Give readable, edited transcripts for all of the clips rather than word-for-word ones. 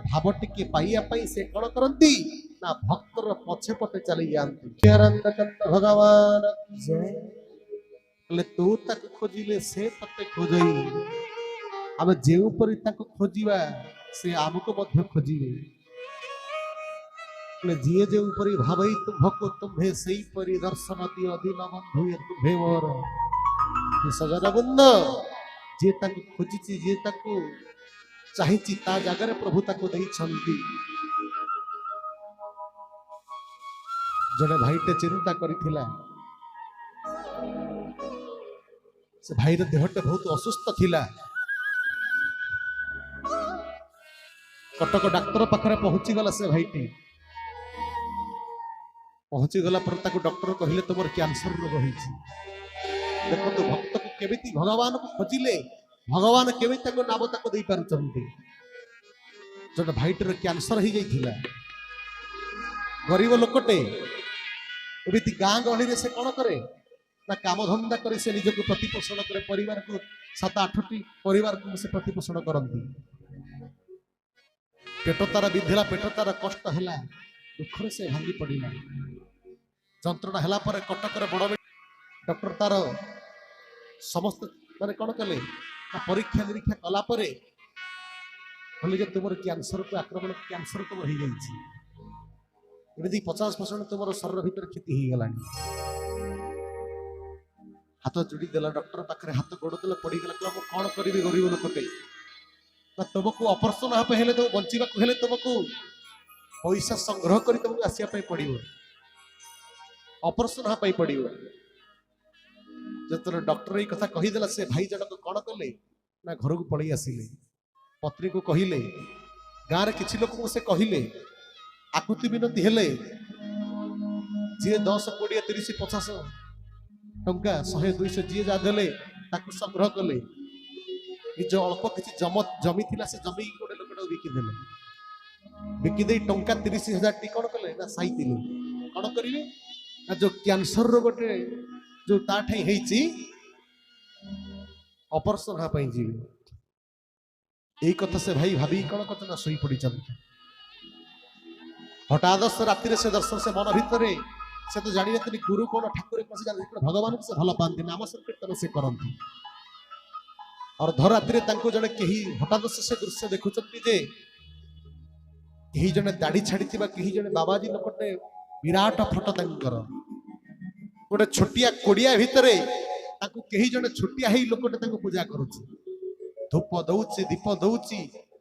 भाव टिके पाइया से कौन करती ना भक्तर पछे पटे चली जाती भगवान तू तक खोजिले से तते खोजई आम जेउ परि ताको खोजिबा से आमको मध्य खोजिबे जीए जेउ परि भावई तुमको तुम्हे सही परि दर्शन दियो दिन बंधु तुम्हे मोर सजन बंद जे ताको खोजिची जे ताको चाहिए ता जगह प्रभु ताको देइछंती जने भाईटे चिंता करिथिला से भाई रे देहटे बहुत असुस्थ थिला कटक डाक्टर पाखरे पहुंची गला से भाईटी पहुंची गला पर ताको डॉक्टर कहिले तुमर कैंसर रोग होईछि देखो तो भक्त को केमिति भगवान को खोजिले भगवान केमिति ताको नाम ताको देई पारुचंती जने भाईटर कैंसर ही जाइथिला गरीब लोकटे एमिति गाँ गहली रे से कौन करे ना काम धंदा करे से निज को प्रतिपोषण करे परिवार को 7-8टी परिवार को से प्रतिपोषण करती पेट तार विधिला पेट तार कष्ट है दुख से भांगी पड़ा जंत्रणा है कटक बड़ डॉक्टर तार समस्त माने कौन कले परीक्षा निरीक्षा कलापर कहले तुम कैंसर को आक्रमण कैंसर तुम हो जाए 50% तुम शरीर भीतर क्षति हो गला हाथ जोड़ी देला डॉक्टर पाखे हाथ गोड़ देला पड़गला कहला कौन करी गरीब लोकटे ना तुमको ऑपरेशन हाँ हेले तुम बंचा हेले तुमको पैसा संग्रह कर तुमको आसपा पड़ो ऑपरेशन हाँ पड़ो जो डॉक्टर ये कथा कहीदेला से भाई जनक कौन कले ना घर को पलि आसिले पत्नी को कहले गाँव में किसी लोक से कहले आकुति विनती हेले जी 10, 20, 30, 50 टंका 100, 200 जी जा देले संग्रह कले निज अल्प किसी जमी थिला से जमी गोटे लोक बिकिदेले बिकिदे टंका 30,000 टी कौन कले ना साइले कौन करेंगे ना जो कैंसर रोगटे जो ताठाई है ऑपरेशन हाँ जी यही कथा से भाई भाभी कौन करते ना शोई पड़ी हठात राति से दर्शन से मन भितर से तो जानी ना गुरु कौन ठाकुर कौन भगवान को से भल पाती नाम संकीर्तन से करती और धर राति जड़े कहीं हठात से दृश्य देखुं जे कहीं जड़े दाढ़ी छाड़ी कहीं जड़े बाबाजी लोकटे विराट फटो तर गोटे छोटिया कोड़िया भितर कहीं जड़े छोटिया ही लोकटे पूजा करुच्ची धूप दौची दीप दौची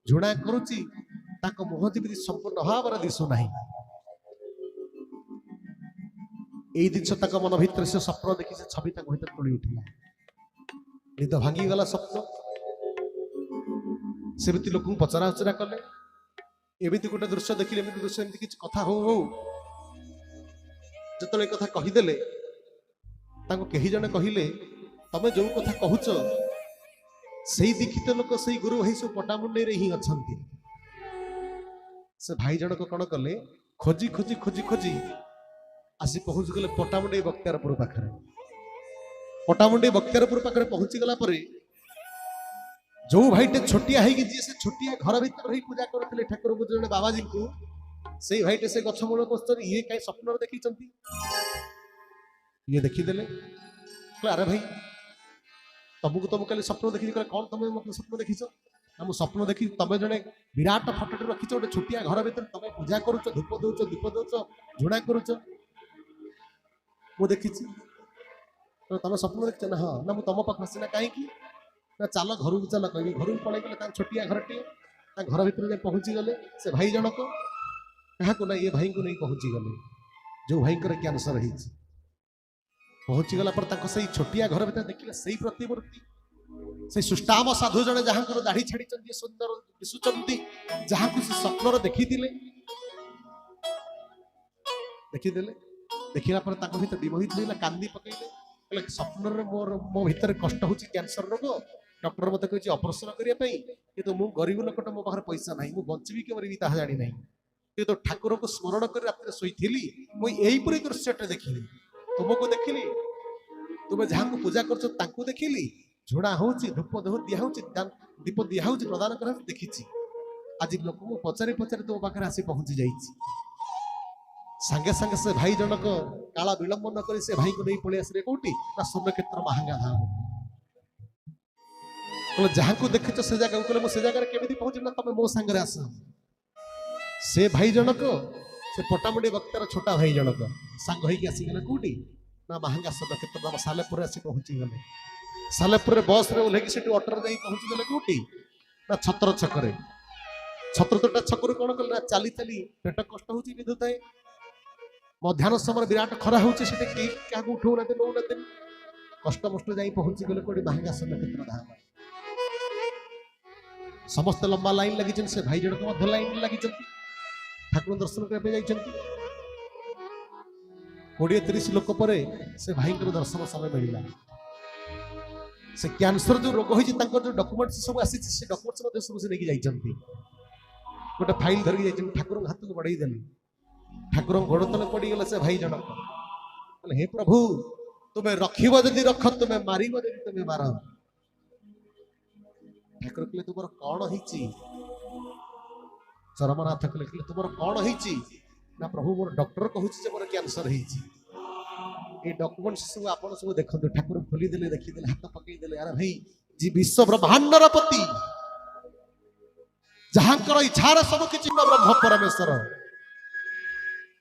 झुणा करुच्ची मुह जमी संपूर्ण भाव दिशुना यही जिनस मन भितर से स्वप्न देखी से छवि भीतर तुली उठिला निद भांगी गला स्वप्न सेमती लोक पचरा उचरा कले एमती गोटे दृश्य देखिले एमती दृश्य एमती किसी कथा हो जो कथा कहीदेले कही जने कहले तमें जो कथा कहूच से दीक्षित लोक से गुरु भाई सब पटामुंडे रे ही अच्छा से भाई जनक कौन कले खोजी खोजी खोजी खोजी आसी पहुंच गले पटामुंडे बख्तियारपुर पाखे पटामुंडे बख्तियारपुर पाखे पहुंची गला परे जो भाईटे छोटिया है जी से छोटिया घर भीतर ही पूजा करते ठाकुर को जड़े बाबाजी को से भाईटे से गछमूल बस ये कहीं स्वप्न देखी ये देखीदे अरे भाई तुमको तुम कल स्वप्न देखी कौन तुम मतलब स्वप्न देखीच ना स्वप्न देखी तुम जड़े विराट फटोटे रखीच गोटे छोटिया घर भीतर तुम पूजा करुच धूप दौच दीप दौच झुणा करुच मु देखी तो तुम स्वप्न देखी ना हाँ ना तुम पाख आसना कहीं ना चल घर को चल कह घर को पलि गले छोटिया घरटे घर भीतर पहुँची गले से भाई जनक क्या ना ये भाई को नहीं पहुँची गले जो भाई कैंसर हो पहुँची गला पर से छोटिया घर भीतर देखिले से प्रतिमूर्ति से सुष्टाम साधु जड़े जहाँ दाढ़ी छाड़ी सुंदर दिशुचंती जहाँ को स्वप्न देखी देखला भीतर विमोहित होगा कांदी पकईले स्वप्न मोर मो भीतर कष्ट हो कैंसर रोग डॉक्टर मत कही ऑपरेशन करने कि मु गरीब लोक मो पाखे पैसा ना मुझे बची कि मरबी ताहा जानी ना कि तो ठाकुर को स्मरण कर रात शोली मुझे दृश्य देखिली तुमको देखिली तुम्हें जहाँ पूजा कर देखिली झोड़ा हो धूप दिया दीप दिया प्रदान कर देखी आज लोक को पचारि पचारि तुम पाखे आसी पहुंची जाइए सांगे सांगे से भाई जनक काला विलंब न कर से भाई को नहीं पलि आसले कौटी ना स्वर्ण क्षेत्र महांगा धाम जहाँ को देखिच से जगह कहले से जगह केमी पहुंची ना तुम मो सांगे आस से भाई जनक से पटामुंडी वक्तार छोटा भाई जनक सांग होगी आसीगले कौटी ना महांगा स्वर्ण क्षेत्र नाम सालेपुर आसी पहुंची गले सालेपुर बस रे ओल्हेकी से ऑटो जाई पहुंची गले कौटी ना छत्र छकरे छत्रटा छकरू कौन कल ना चली चली पेट कष्ट हो विधुताए मध्याह्न समय विराट खरा हो क्या उठौ ना नौ ना कष्ट मस्ट जा पहुंची गले कौटी महंगा स्वर्ण क्षेत्र धाम समस्त लंबा लाइन लगी से भाई जनक मध्य लाइन लगी ठाकुर दर्शन करने 20-30 लोक पर से भाई दर्शन समय मिलला से कैंसर जो रोग होती जो डॉक्यूमेंट्स सब आसी से डॉक्यूमेंट्स सब से लेके जाइछंती गोटे फाइल धरिक जाइछन ठाकुर हाथ को बढ़ाई देले ठाकुर गोड़ तले पड़ी गले से भाई जनक हे प्रभु तुम्हें रखिब जदि रख तुम्हें मारिब जदि तुम्हें मार ठाकुर कहले तुमर कौन होईची चरमनाथ कहले तुमर कौन होईची ना प्रभु मोर डॉक्टर कहूची जे मोर कैंसर होईची ए डॉक्यूमेंट्स सब आपण सब देखंतु ठाकुर खोली देले देखि देले हाथ पकई देले अरे भाई जी विश्व ब्रह्मांडर पति जहांकर इच्छार सब किछि ब्रह्म परमेश्वर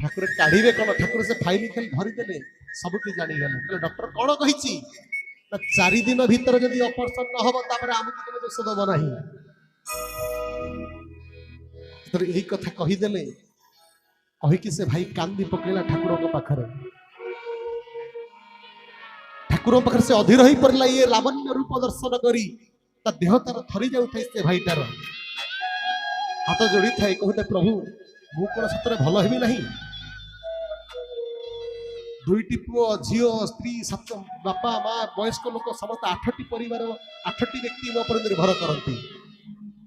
ठाकुर काढ़ीबे कोन ठाकुर से फाइल खाली धरि देले सब कि जानि गले कहले डॉक्टर कौन कहिछि ना 4 दिन भीतर जदि ऑपरेशन न होबो तापर हमकु केने दोष दबो नाही तो यही कथा कही देले कहि कि से भाई कांदी पकेला ठाकुर को पाखरे ठाकुर पाखरे से अधीर होई परला ये लावण्य रूप दर्शन करी ता देह तार थरी जाउ थाई से भाईटार हाथ जोड़ी थाए कहते प्रभु मु कोन सतरे भलो हेबी नाही दुईटी पुओ झियो स्त्री सत बापा माँ वयस्क लोक समस्त 8टी परिवार 8टी व्यक्ति मो पर निर्भर करती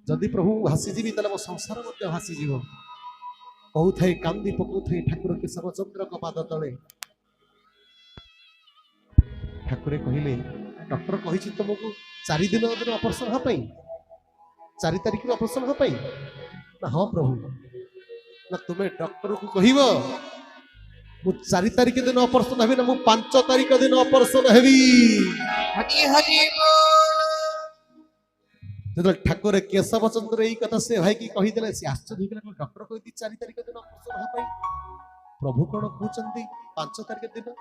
जदि प्रभु भासीजी ताले मो संसार मध्य भासीजीव कहू थाई कांदी पकऊ थाई ठाकुर केशवचंद्र को पाद तले ठाकुर कहले डॉक्टर कही तुमको 4 दिन ऑपरेशन हाँ 4 तारिख ऑपरेशन हाँ ना हाँ प्रभु ना तुम्हें डॉक्टर को कहब मु 4 तारिख दिन ऑपरेशन हेबी ना मु 5 तारिख दिन ऑपरेशन हेबी हरि हरि बोल ठाकुर केशवचंद्र यही कथा से भाई की कही देले से आश्चर्य होइला डॉक्टर कहती 4 तारिख दिन ऑपरेशन हाँ प्रभु कौन कहते 5 तारिख दिन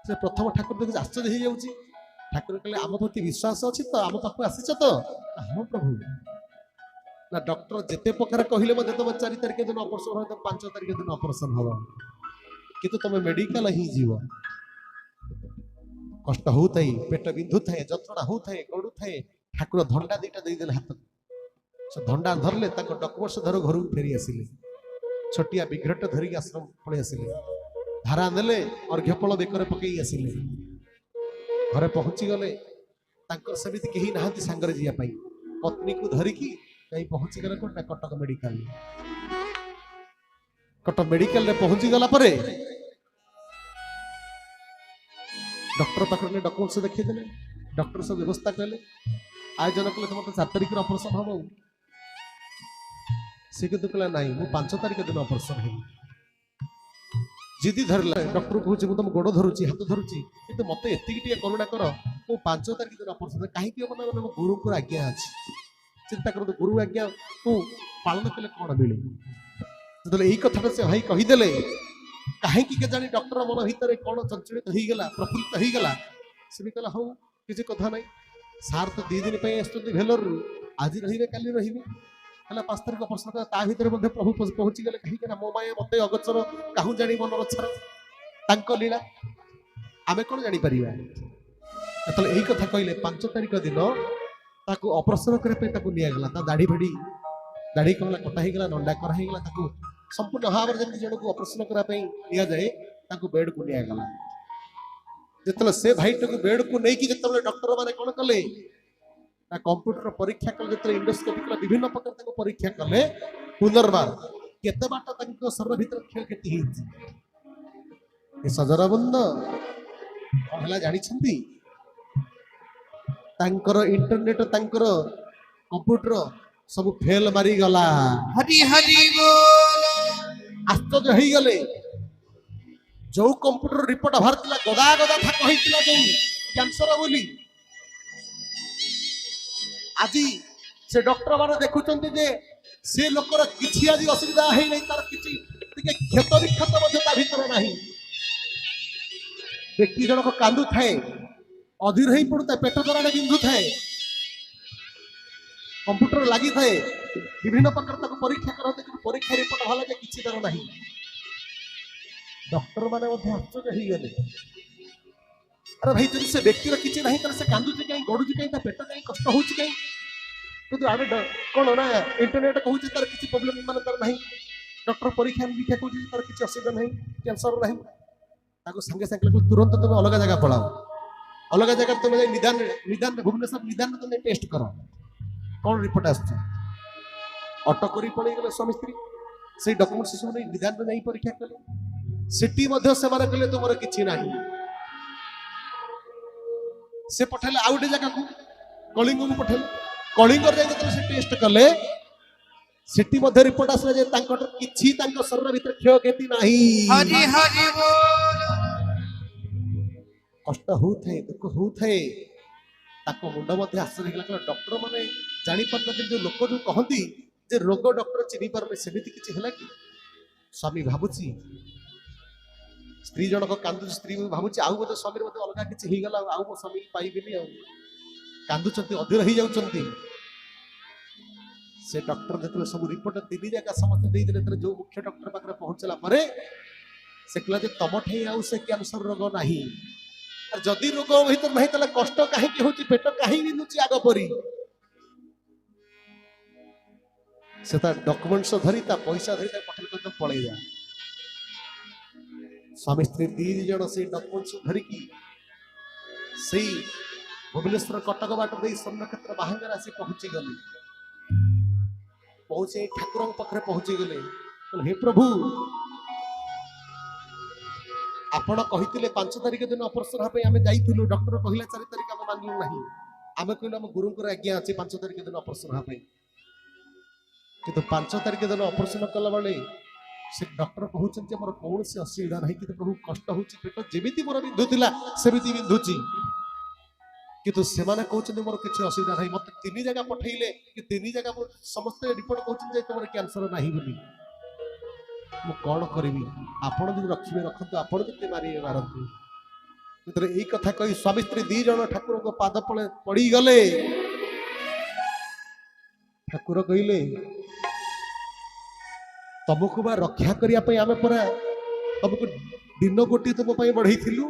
से प्रथम ठाकुर देख आश्चर्य हो जाउची ठाकुर कहले आम प्रति विश्वास अछि तो आम पाखु आसीच तो हाँ प्रभु ना डॉक्टर जेते प्रकार कहले मते तुम 4 तारिख दिन ऑपरेशन हो तो 5 तारिख दिन ऑपरेशन हो किंतु तुम मेडिकल ही जीव कष्ट होता पेट बिंधु थाए जंत्रणा होता गड़ू थाए ठाकुर धंडा 2टा देदेले हाथ से धंडा धरले डॉक्यूमेंट्स धर घर को फेरी आसिले छोटिया विघ्रट धरिक आश्रम पलि आसिले धारा नेले अर्घ्यफल बेकर पकई आसिले घरे पहुंची गले सेमती कहीं नहांती सांगरे जिया पाई पत्नी को धरिकी कहीं पहुंची गले कोटा कटक मेडिकल कटक मेडिकल रे पहुंची गला परे डॉक्टर पाखे डॉक्यूमेंट्स देखी देले डॉक्टर सब व्यवस्था कले आयोजन कले तुम 4 तारिख ऑपरेशन हम से किंतु कहला नहीं मु 5 तारिख दिन ऑपरेशन हेबी जिदी धरला डॉक्टर कहूँ मुझे तुम गोड़ धरुची हाथ धरुची कि मत एति करुणा कर मु 5 तारिख दिन ऑपरेशन कहीं हम ना मो गुरु को आज्ञा अच्छी चिंता कर गुरु आज्ञा को पालन कले कौन मिले जो यही कथा से भाई कहीदेले कहीं जानी डॉक्टर मन भितर कौन चंचलित हो गला प्रफुल्लित हो गला से भी कहला हाँ किसी कथा नहीं सार तो 2 दिन भेलोर आज रे काली रे 5 तारिख ऑपरेशन ता भितर प्रभु पहुंची गले कहीं मो माया मत अगोचर काहू जानी मन रक्षर लीला आमे कौन जानी परिबा तो यही कथा कहले 5 तारिख दिन ताको ऑपरेशन करने निया गला ता दाढ़ी फेड़ी दाढ़ी कमला कटा ही गला नंडा करा ही गला ताको संपूर्ण भाव जब जन को ऑपरेशन करने निया जाए ताको बेड को निया गला जितले से भाई को बेड को नहीं कि जितले डॉक्टर माने कौन कले कंप्यूटर परीक्षा कले जो इंडोस्कोपी कले विभिन्न प्रकार परीक्षा कले पुनर्बार केते बाट शरीर भीतर क्षयक्षति सजरा बंद कहला जानी इंटरनेट कंप्यूटर सब फेल मारी गला हरि हरि बोल आश्चर्य हो गले जो कंप्यूटर रिपोर्ट बाहर गदा गदा था कही जो कैंसर बोली आज से डॉक्टर माने देखुचंती जे से लोकर किछि आज असुविधा है नहीं तार किछि टिके क्षत विक्षत ता भीतर नहीं व्यक्ति जनक कांदु थाए अधीर ही पड़ता पेट दराने बिंदु थाए कंप्यूटर लगी थाए विभिन्न प्रकार तक परीक्षा करते कि परीक्षा रिपोर्ट भला जे किछि दर नहीं डॉक्टर माने आश्चर्य हो गले अरे भाई जब से व्यक्तिर किसी नहीं तर से कांदुची कहीं गड़ुची कहीं पेट कहीं कष्ट होची कहीं तो आमे कौन ना इंटरनेट कहूँ तार किसी प्रॉब्लम मान तार नहीं डॉक्टर परीक्षा निरीक्षा कहूँ तार किसी असुविधा नहीं कैंसर नहीं ताको संगे संगे तुरंत तुम अलग जगह पलाओ अलग जगह तुम निदान निदान भुवनेश्वर निदान तुम टेस्ट करो कौन रिपोर्ट आस अटक कर पड़े गले स्वामी स्त्री से डॉक्यूमेंट्स सब नहीं निदान नहीं परीक्षा कले सेठी मध्य से माने कले तुमर किछि नाही से पठेले आउ गोटे जगह को कलिंग को पठेले कलिंग जाई तो से टेस्ट कले सेठी मध्य रिपोर्ट आसले जे तांकर किछि तांकर शरीर भीतर क्षयक्षति नाही हरि हरि बोल कष्ट होथे दुख होथे ताको मुंड मध्य आश्चर्य लागला डॉक्टर माने जानि पड़न जो लोक जो कहंती जे रोग डॉक्टर चिनी परले सेमिति किछि हला कि स्वामी भाबुची स्त्री जनक कांदु स्त्री भावुची आउ मत स्वामी मत अलग किसी हो गला आउ मो स्वामी पाइबेनी कांदुचंती अधीर हो जाउचंती से डॉक्टर जतले सब रिपोर्ट तीन जगह समस्त दे देले जो मुख्य डॉक्टर पाखरे पहुंचला परे से कहला जे तमठे आउ से कैंसर रोग नाही और जदी रोग भीतर नाही तले कष्ट काहे के होची पेट काहे बिनुची आग परी से ता डॉक्यूमेंट्स धरी ता पैसा धरी ता पठल कर पळे जा स्वामी स्त्री तीन जन से डॉक्यूमेंट्स धरिकी से भुवनेश्वर कटक बाट दे स्वर्णक्षेत्र बाहांगर आसी पहुंची गले पहुंचे ठाकुर पाखे पहुंची गले हे प्रभु आपण कहितिले 5 तारिख दिन ऑपरेशन हापे आमे जाइथिलु डॉक्टर कहिला 4 तारिख आमे मानलु नाही आमे कहलु हम गुरुंकर आज्ञा अछि 5 तारिख दिन ऑपरेशन हापे किंतु 5 तारिख दिन ऑपरेशन कला बेले से डॉक्टर कहते मोर कौन से असुविधा नहीं कि प्रभु कष्ट होची पेट जेमिति मोर बिंधुतिला सेमिति बिंधुची किंतु सेमाने कहते मोर किछि असुविधा नहीं मत तीन जगह पठैले कि तीन जगह समस्त रिपोर्ट कहते जे तोर कैंसर नहीं बोली मु कौन करिवि आपण जदि रखिबे रखंतु आपण जति मारी मारंतु मित्र एई कथा कहि स्वामी स्त्री दी जण ठाकुर को पाद पळे पड़ी गले ठाकुर कहिले तुमको बा रक्षा करिया पई आमे परा तुमको दिन गोटी तुम पई बढ़ई थिलु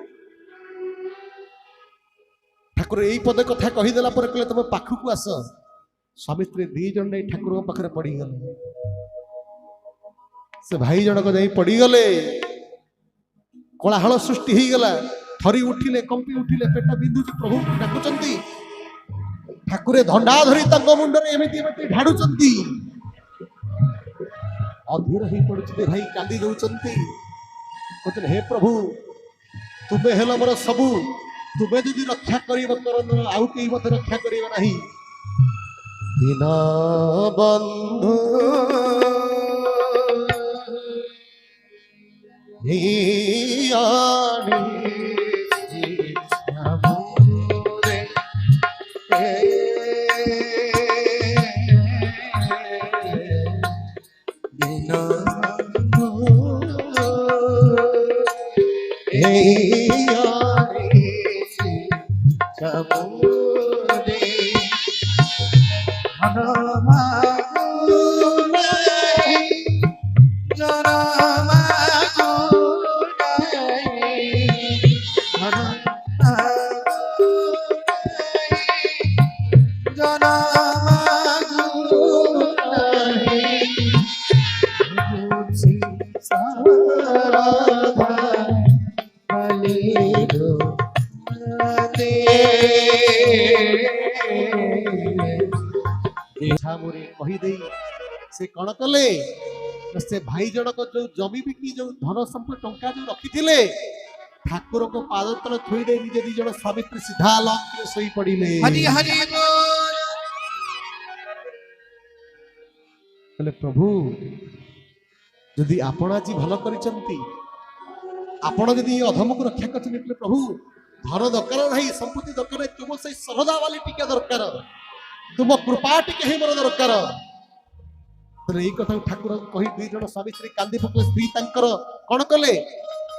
ठाकुर एई पद कथा कहि देला पर कहले तुम पाखु को आस स्वामी स्त्री दी जण नै ठाकुर पाखरे पड़ी गले से भाई जनक जाई पड़ी गले कोलाहल सृष्टि ही गला थरी उठिले कंपी उठिले पेट बिंदुची प्रभु डाकुचंती ठाकुरे धंडा धरी तंग मुंडरे एमिति एमिति ढाडुचंती अधीर ही पड़ुचे भाई कांदी जाउचंती कहते हे प्रभु तुम्हें हेलो मोर सबु तुम्हें यदि रक्षा करिबो करन आउ केही मते रक्षा करिबो नाही दीन बंधु हियानी हमरे ଛାମୁରେ କହିଦେଇ ସେ କଣ କଲେ ନା ସେ ଭାଇ ଜଣକ ଯୋଉ ଜମି ବିକି ଯୋଉ ଧନ ସମ୍ପତ୍ତି ଟଙ୍କା ଯୋଉ ରଖିଥିଲେ ଠାକୁରଙ୍କ ପାଦ ତଳେ ଥୋଇ ଦେଇ ନିଜେ ଦି ଜଣ ସ୍ୱାମୀ ସ୍ତ୍ରୀ ସିଧା ଲଙ୍କରେ ଶୋଇ ପଡିଲେ। हरि हरि बोल କହିଲେ ପ୍ରଭୁ ଯଦି ଆପଣ ଆଜି ଭଲ କରିଛନ୍ତି ଆପଣ ଯଦି ଏ ଅଧମକୁ ରକ୍ଷା କରିଛନ୍ତି କହିଲେ ପ୍ରଭୁ ଧନ ଦରକାର ନାହିଁ ସମ୍ପତ୍ତି ଦରକାର ନାହିଁ ତୁମ ସେଇ ସରଦା ବାଲି ଟିକେ ଦରକାର ତୁମ କୃପା ଟିକେ ହିଁ ମୋର ଦରକାର। ଏଇ କଥା ଠାକୁରଙ୍କୁ କହି ଦୁଇ ଜଣ ସ୍ୱାମୀ ସ୍ତ୍ରୀ କାନ୍ଦି ପକେଇଲେ। ସ୍ତ୍ରୀ ତାଙ୍କର କଣ କଲେ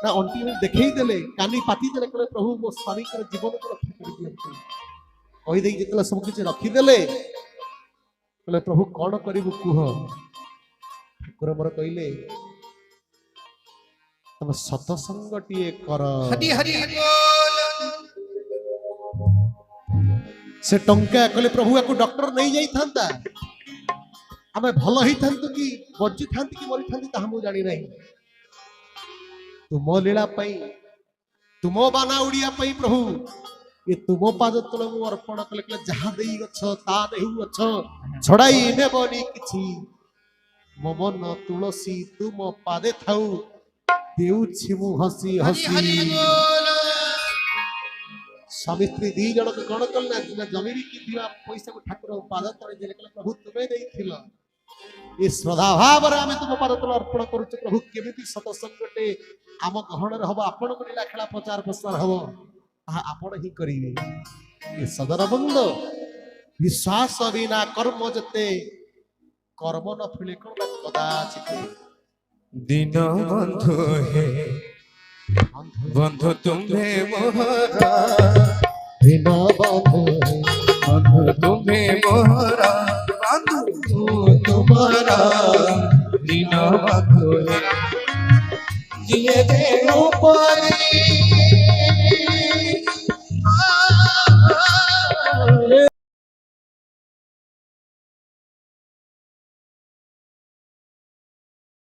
ନା ଅଣ୍ଟି ଦେଖେଇ ଦେଲେ କାନି ପାତି ଦେଲେ କହିଲେ ପ୍ରଭୁ ମୋ ସ୍ୱାମୀଙ୍କର ଜୀବନକୁ ରକ୍ଷା କରିଦିଅନ୍ତୁ। କହିଦେଇ ଯେତେବେଳେ ସବୁ କିଛି ରଖିଦେଲେ କହିଲେ ପ୍ରଭୁ କଣ କରିବୁ କୁହ। ଠାକୁର ମୋର କହିଲେ ତମେ ସତସଙ୍ଗଟିଏ କର। हरि हरि बोल ସେ ଟଙ୍କା କହିଲେ ପ୍ରଭୁ ଆକୁ ଡକ୍ଟର ନେଇ ଯାଇଥାନ୍ତା ଆମେ ଭଲ ହେଇଥାନ୍ତୁ କି ବଞ୍ଚିଥାନ୍ତି କି ମରିଥାନ୍ତି ତାହା ମୁଁ ଜାଣି ନାହିଁ। ତୁମ ଲୀଳା ପାଇଁ ତୁମ ବାନା ଉଡିଆ ପାଇଁ ପ୍ରଭୁ ଏ ତୁମ ପାଦ ତଳେ ମୁଁ ଅର୍ପଣ କଲେ କହିଲେ ଯାହା ଦେଇ ଗଛ ତା ନେହୁ ଗଛ ଛଡାଇ ନେବନି କିଛି ମୋ ମନ ତୁଳସୀ ତୁମ ପାଦେ ଥାଉ ଦେଉଛି ମୁଁ ହସି हरि ହସି। हरि बोल ସ୍ୱାମୀ ସ୍ତ୍ରୀ ଦି ଜଣକୁ କଣ କଲେ ନା ଜମି ବିକିଥିବା ପଇସାକୁ ଠାକୁର ପାଦ ତଳେ ଦେଲେ କହିଲେ ପ୍ରଭୁ ତୁମେ ଦେଇଥିଲ ଏ ଶ୍ରଦ୍ଧା ଭାବରେ ଆମେ ତୁମ ପାଦ ତଳେ ଅର୍ପଣ କରୁଛୁ ପ୍ରଭୁ କେମିତି ସତସଙ୍ଗଟେ ଆମ ଗହଣରେ ହବ ଆପଣଙ୍କ ଲୀଳା ଖେଳା ପ୍ରଚାର ପ୍ରସାର ହବ ତାହା ଆପଣ ହିଁ କରିବେ। ଏ ସଦର ବନ୍ଦ ବିଶ୍ୱାସ ବିନା କର୍ମ ଯେତେ କର୍ମ ନ ଫିଳେ କଣ ନା କଦାଚିତ। दीन बंधु है बंधु तुम्हें मोहरा बिन बंधु बंधु तुम्हें मोहरा बंधु तुम्हारा दीन बंधु है जिए देव पर